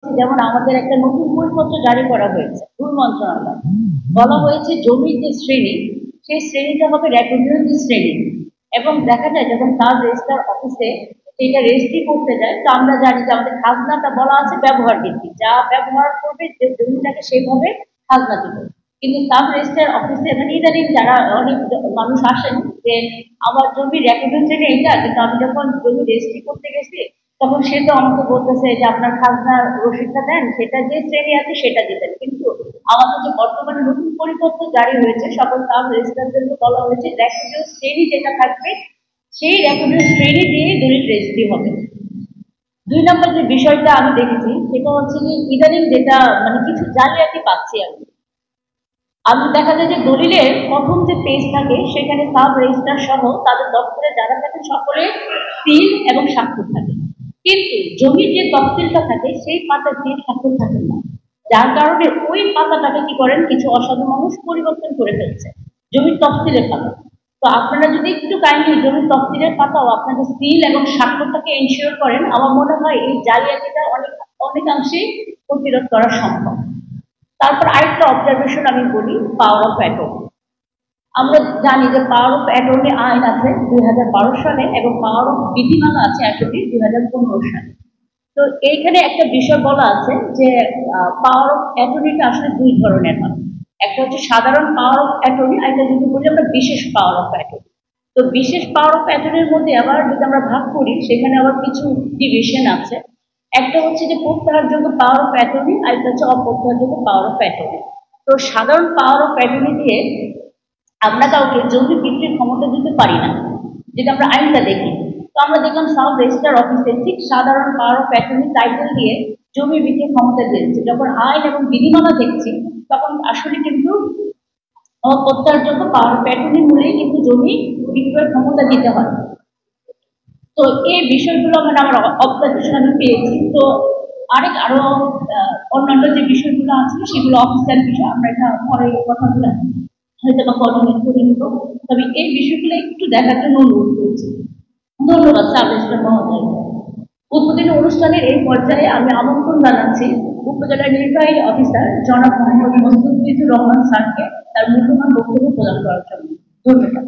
যেমন আমাদের একটা নতুন পরিপত্র জারি করা হয়েছে ভূ মন্ত্রণালয়, বলা হয়েছে জমির যে শ্রেণী, সেই শ্রেণীটা হবে রেকর্ডীয় শ্রেণী। এবং দেখা যায় যখন সাব রেজিস্ট্রার অফিসে এটা রেজিস্ট্রি করতে যায়, তো আমরা জানি যে আমাদের খাজনাটা বলা আছে ব্যবহার ভিত্তিক, যা ব্যবহার করবে যে জমিটাকে সেভাবে খাজনা দিবে। কিন্তু সাব রেজিস্ট্রার অফিসে মানে ইদানিং যারা অনেক মানুষ আসেন যে আমার জমির রেকর্ডীয় শ্রেণী এইটা, কিন্তু আমি যখন জমি রেজিস্ট্রি করতে গেছি তখন সে তো আমাকে বলতেছে যে আপনার খাজনার রসিদটা দেন, সেটা যে শ্রেণী আছে সেটা দিবেন। কিন্তু আমাদের যে বর্তমানে নতুন পরিপত্র জারি হয়েছে সকল সাব রেজিস্ট্রারদেরকে বলা হয়েছে রেকর্ডীয় শ্রেণী যেটা থাকবে সেই রেকর্ডীয় শ্রেণী দিয়ে দলিল রেজিস্ট্রি হবে। ২ নম্বর যে বিষয়টা আমি দেখেছি সেটা হচ্ছে যে ইদানিং যেটা মানে কিছু জালিয়াতি পাচ্ছি আমি। আমি দেখা যায় যে দলিলের প্রথম যে পেজ থাকে সেখানে সাব রেজিস্ট্রার সহ তাদের দপ্তরে যারা থাকেন সকলে সিল এবং স্বাক্ষর থাকে, কিন্তু জমির যে তফসিলটা থাকে সেই পাতা সিল স্বাক্ষর থাকে না। যার কারণে ওই পাতাটাকে কি করেন কিছু অসাধু মানুষ পরিবর্তন করে ফেলছে জমির তফসিলের পাতা। তো আপনারা যদি একটু কাইন্ডলি জমির তফসিলের পাতাও আপনাদের সিল এবং স্বাক্ষরটাকে এনশিওর করেন, আমার মনে হয় এই জালিয়াতিটা অনেকাংশেই প্রতিরোধ করা সম্ভব। তারপর আরেকটা অবজারভেশন আমি বলি, পাওয়ার অফ অ্যাটর্নি। আমরা জানি যে পাওয়ার অফ অ্যাটর্নি আইন আছে ২০১২ সালে এবং পাওয়ার অফ বিধিমালা আছে অ্যাটর্নি ২০১৫ সালে। তো এইখানে একটা বিষয় বলা আছে যে পাওয়ার অফ অ্যাটর্নিটা আসলে ২ ধরনের হয়। একটা হচ্ছে সাধারণ পাওয়ার অফ অ্যাটর্নি, আর একটা যদি বলি আমরা বিশেষ পাওয়ার অফ অ্যাটর্নি। তো বিশেষ পাওয়ার অফ অ্যাটর্নির মধ্যে আবার যদি আমরা ভাগ করি সেখানে আবার কিছু ডিভিশন আছে। একটা হচ্ছে যে প্রত্যাহারযোগ্য পাওয়ার অফ অ্যাটর্নি, আর একটা হচ্ছে অপ্রত্যাহারযোগ্য পাওয়ার অফ অ্যাটর্নি। তো সাধারণ পাওয়ার অফ অ্যাটর্নি দিয়ে আমরা কাউকে জমি বিক্রির ক্ষমতা দিতে পারি না, যেটা আমরা আইনটা দেখি। তো আমরা দেখলাম সাব রেজিস্ট্রার অফিসে ঠিক সাধারণ পাওয়ার অফ অ্যাটর্নি টাইটেল দিয়ে জমি বিক্রির ক্ষমতা দিয়েছে। যখন আইন এবং বিধিমালা দেখছি তখন আসলে কিন্তু অপ্রত্যাহারযোগ্য পাওয়ার অফ অ্যাটর্নি মূলেই কিন্তু জমি বিক্রয়ের ক্ষমতা দিতে হয়। তো এই বিষয়গুলো মানে আমার অবজারভেশন আমি পেয়েছি। তো আরো অন্যান্য যে বিষয়গুলো আছে সেগুলো অফিসিয়াল বিষয়, আমরা এটা পরে কথাগুলো হয়তো বা কোঅর্ডিনেট করে নিব। তবে এই বিষয়গুলো একটু দেখার জন্য অনুরোধ করছি। ধন্যবাদ সাব রেজিস্ট্রার মহোদয়। উদ্বোধনী অনুষ্ঠানের এই পর্যায়ে আমি আমন্ত্রণ জানাচ্ছি উপজেলা নির্বাহী অফিসার জনাব মোহাম্মদ মসদুদ রহমান স্যারকে তার মূল্যবান বক্তব্য প্রদান করার জন্য। ধন্যবাদ।